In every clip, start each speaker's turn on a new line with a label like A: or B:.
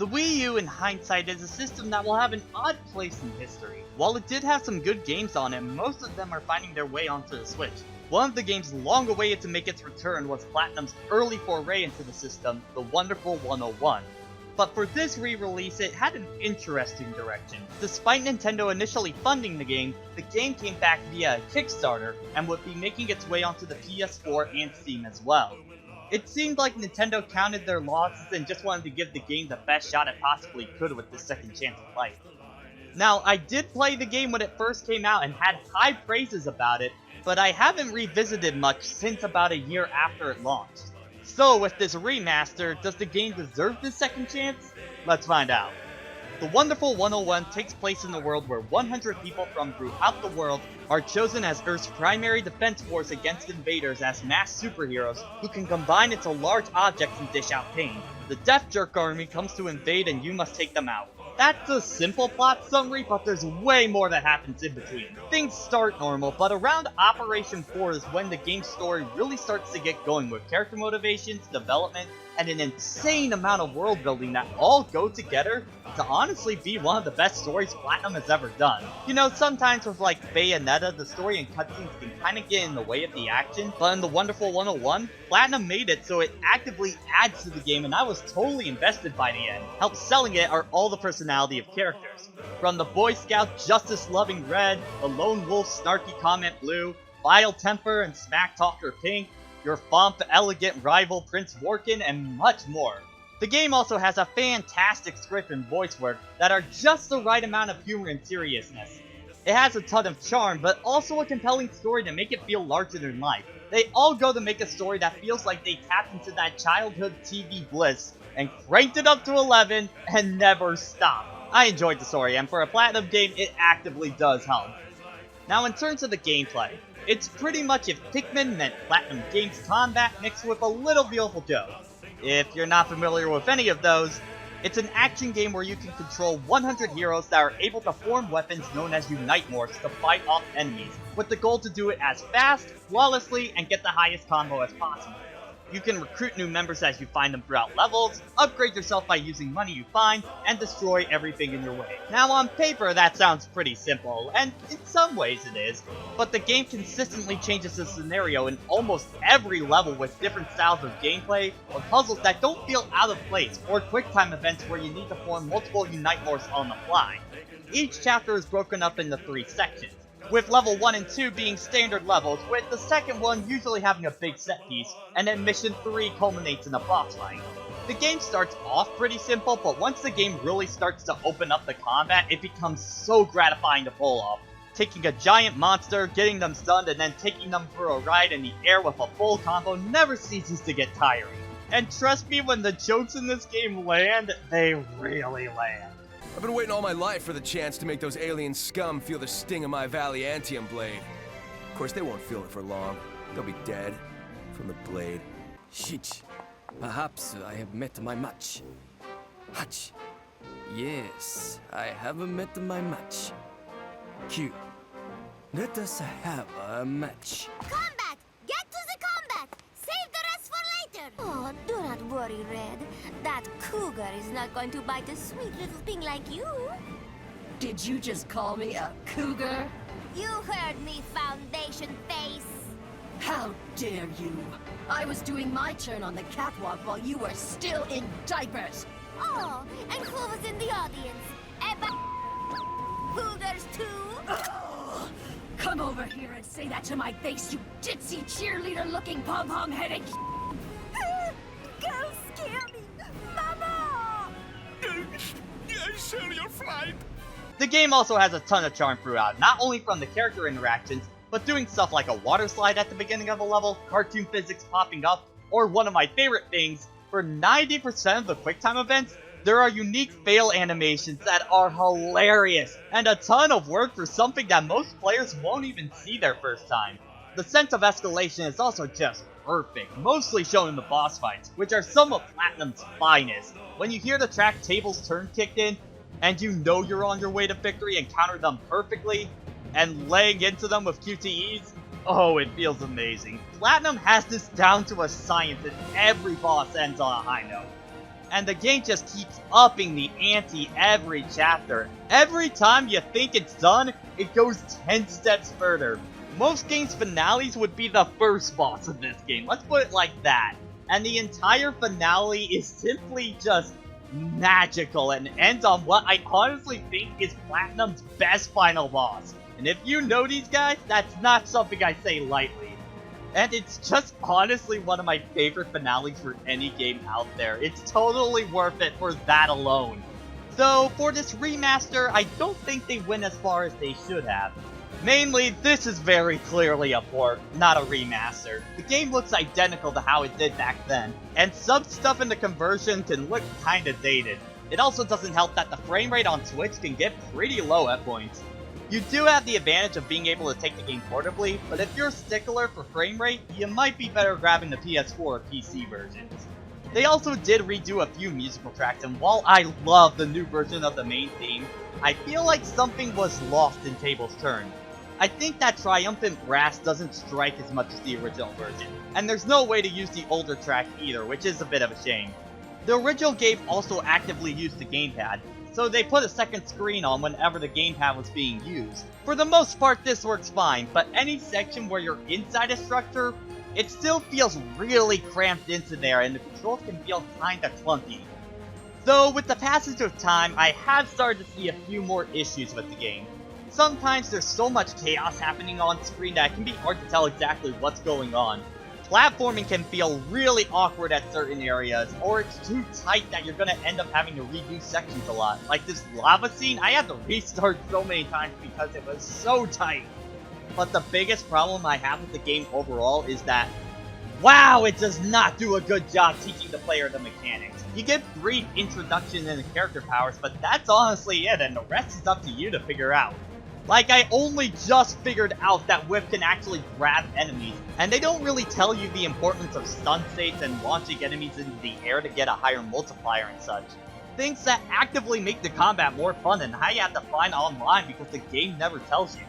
A: The Wii U, in hindsight, is a system that will have an odd place in history. While it did have some good games on it, most of them are finding their way onto the Switch. One of the games long awaited to make its return was Platinum's early foray into the system, the Wonderful101. But for this re-release, it had an interesting direction. Despite Nintendo initially funding the game came back via a Kickstarter and would be making its way onto the PS4 and Steam as well. It seemed like Nintendo counted their losses and just wanted to give the game the best shot it possibly could with this second chance at life. Now, I did play the game when it first came out and had high praises about it, but I haven't revisited much since about a year after it launched. So with this remaster, does the game deserve this second chance? Let's find out. The Wonderful101 takes place in a world where 100 people from throughout the world are chosen as Earth's primary defense force against invaders as mass superheroes who can combine into large objects and dish out pain. The Death Jerk army comes to invade and you must take them out. That's a simple plot summary, but there's way more that happens in between. Things start normal, but around Operation 4 is when the game's story really starts to get going with character motivations, development, and an insane amount of world building that all go together to honestly be one of the best stories Platinum has ever done. You know, sometimes with like Bayonetta, the story and cutscenes can kinda get in the way of the action, but in the Wonderful101, Platinum made it so it actively adds to the game and I was totally invested by the end. Help selling it are all the personality of characters. From the Boy Scout justice-loving Red, the Lone Wolf snarky comment Blue, Vile Temper and Smack Talker Pink, your Fomp elegant rival Prince Workin, and much more. The game also has a fantastic script and voice work that are just the right amount of humor and seriousness. It has a ton of charm, but also a compelling story to make it feel larger than life. They all go to make a story that feels like they tapped into that childhood TV bliss and cranked it up to 11 and never stopped. I enjoyed the story, and for a Platinum game, it actively does help. Now in terms of the gameplay, it's pretty much if Pikmin meant Platinum Games combat mixed with a little Beautiful Joe. If you're not familiar with any of those, it's an action game where you can control 100 heroes that are able to form weapons known as Unite Morphs to fight off enemies, with the goal to do it as fast, flawlessly, and get the highest combo as possible. You can recruit new members as you find them throughout levels, upgrade yourself by using money you find, and destroy everything in your way. Now on paper that sounds pretty simple, and in some ways it is, but the game consistently changes the scenario in almost every level with different styles of gameplay, or puzzles that don't feel out of place, or quick time events where you need to form multiple Unite Morphs on the fly. Each chapter is broken up into 3 sections, with level 1 and 2 being standard levels, with the second one usually having a big set piece, and then mission 3 culminates in a boss fight. The game starts off pretty simple, but once the game really starts to open up the combat, it becomes so gratifying to pull off. Taking a giant monster, getting them stunned, and then taking them for a ride in the air with a full combo never ceases to get tiring. And trust me, when the jokes in this game land, they really land.
B: I've been waiting all my life for the chance to make those alien scum feel the sting of my Plantium blade. Of course, they won't feel it for long. They'll be dead from the blade.
C: Shit. Perhaps I have met my match. Hutch. Yes, I have met my match. Q. Let us have a match.
D: Combat! Get to the combat! Save the rest for later! Oh, do not worry, Red. That cougar is not going to bite a sweet little thing like you.
E: Did you just call me a cougar?
D: You heard me, Foundation Face.
E: How dare you! I was doing my turn on the catwalk while you were still in diapers!
D: Oh, and who was in the audience? Cougars too?
E: Ugh. Come over here and say that to my face, you ditzy cheerleader-looking pom-pom-headed
D: Go scare me! Mama!
B: Sure, you're fine.
A: The game also has a ton of charm throughout, not only from the character interactions, but doing stuff like a water slide at the beginning of a level, cartoon physics popping up, or one of my favorite things, for 90% of the QuickTime events, there are unique fail animations that are hilarious, and a ton of work for something that most players won't even see their first time. The sense of escalation is also just perfect, mostly shown in the boss fights, which are some of Platinum's finest. When you hear the track Tables Turn kicked in, and you know you're on your way to victory and counter them perfectly, and laying into them with QTEs, oh, it feels amazing. Platinum has this down to a science and every boss ends on a high note. and the game just keeps upping the ante every chapter. Every time you think it's done, it goes 10 steps further. Most games' finales would be the first boss of this game, let's put it like that. And the entire finale is simply just magical and ends on what I honestly think is Platinum's best final boss. And if you know these guys, that's not something I say lightly. And it's just honestly one of my favorite finales for any game out there. It's totally worth it for that alone. So for this remaster, I don't think they went as far as they should have. Mainly, this is very clearly a port, not a remaster. The game looks identical to how it did back then, and some stuff in the conversion can look kinda dated. It also doesn't help that the frame rate on Switch can get pretty low at points. You do have the advantage of being able to take the game portably, but if you're a stickler for frame rate, you might be better grabbing the PS4 or PC versions. They also did redo a few musical tracks, and while I love the new version of the main theme, I feel like something was lost in Table's Turn. I think that triumphant brass doesn't strike as much as the original version, and there's no way to use the older track either, which is a bit of a shame. The original game also actively used the gamepad, so they put a second screen on whenever the gamepad was being used. For the most part this works fine, but any section where you're inside a structure, it still feels really cramped into there and the controls can feel kinda clunky. Though with the passage of time, I have started to see a few more issues with the game. Sometimes there's so much chaos happening on screen that it can be hard to tell exactly what's going on. Platforming can feel really awkward at certain areas, or it's too tight that you're gonna end up having to redo sections a lot. Like this lava scene, I had to restart so many times because it was so tight. But the biggest problem I have with the game overall is that, wow, it does not do a good job teaching the player the mechanics. You get brief introduction into character powers, but that's honestly it, and the rest is up to you to figure out. Like, I only just figured out that Whip can actually grab enemies, and they don't really tell you the importance of stun states and launching enemies into the air to get a higher multiplier and such. Things that actively make the combat more fun and how you have to find online because the game never tells you.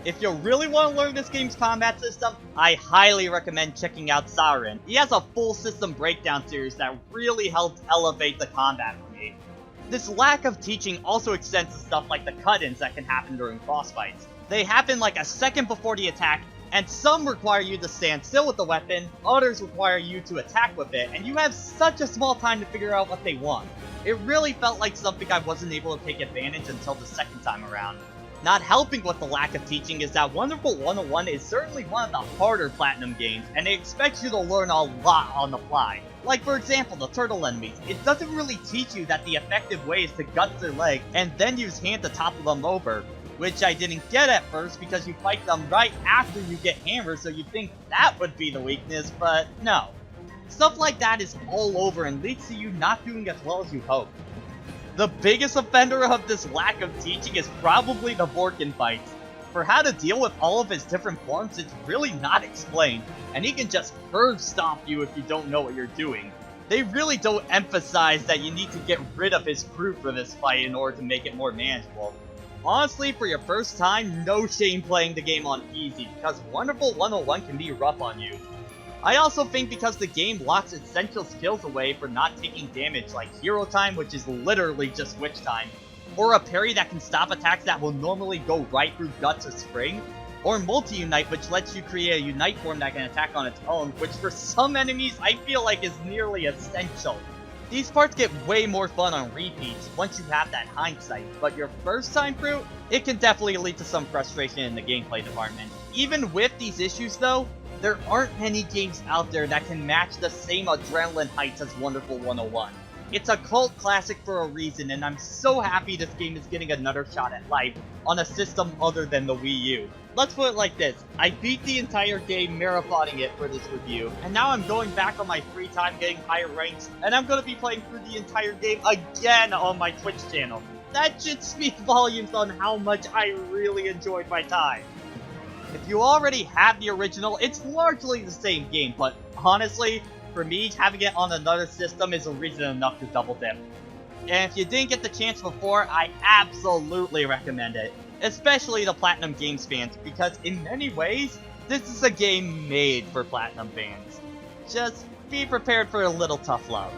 A: If you really want to learn this game's combat system, I highly recommend checking out Siren. He has a full system breakdown series that really helps elevate the combat for me. This lack of teaching also extends to stuff like the cut-ins that can happen during boss fights. They happen like a second before the attack, and some require you to stand still with the weapon, others require you to attack with it, and you have such a small time to figure out what they want. It really felt like something I wasn't able to take advantage until the second time around. Not helping with the lack of teaching is that Wonderful101 is certainly one of the harder Platinum games, and it expects you to learn a lot on the fly. Like for example, the turtle enemies. It doesn't really teach you that the effective way is to gut their leg and then use hand to topple them over, which I didn't get at first because you fight them right after you get hammered, so you'd think that would be the weakness, but no. Stuff like that is all over and leads to you not doing as well as you hope. The biggest offender of this lack of teaching is probably the Vorkin fights. For how to deal with all of his different forms, it's really not explained, and he can just curve stomp you if you don't know what you're doing. They really don't emphasize that you need to get rid of his crew for this fight in order to make it more manageable. Honestly, for your first time, no shame playing the game on easy, because Wonderful101 can be rough on you. I also think because the game locks essential skills away for not taking damage, like Hero Time, which is literally just Witch Time, or a parry that can stop attacks that will normally go right through Guts or Spring, or Multi-Unite, which lets you create a Unite form that can attack on its own, which for some enemies I feel like is nearly essential. These parts get way more fun on repeats once you have that hindsight, but your first time through, it can definitely lead to some frustration in the gameplay department. Even with these issues though, there aren't many games out there that can match the same adrenaline heights as Wonderful101. It's a cult classic for a reason, and I'm so happy this game is getting another shot at life on a system other than the Wii U. Let's put it like this, I beat the entire game marathoning it for this review, and now I'm going back on my free time getting higher ranks, and I'm going to be playing through the entire game again on my Twitch channel. That should speak volumes on how much I really enjoyed my time. If you already have the original, it's largely the same game, but honestly, for me, having it on another system is a reason enough to double dip. And if you didn't get the chance before, I absolutely recommend it. Especially the Platinum Games fans, because in many ways, this is a game made for Platinum fans. Just be prepared for a little tough love.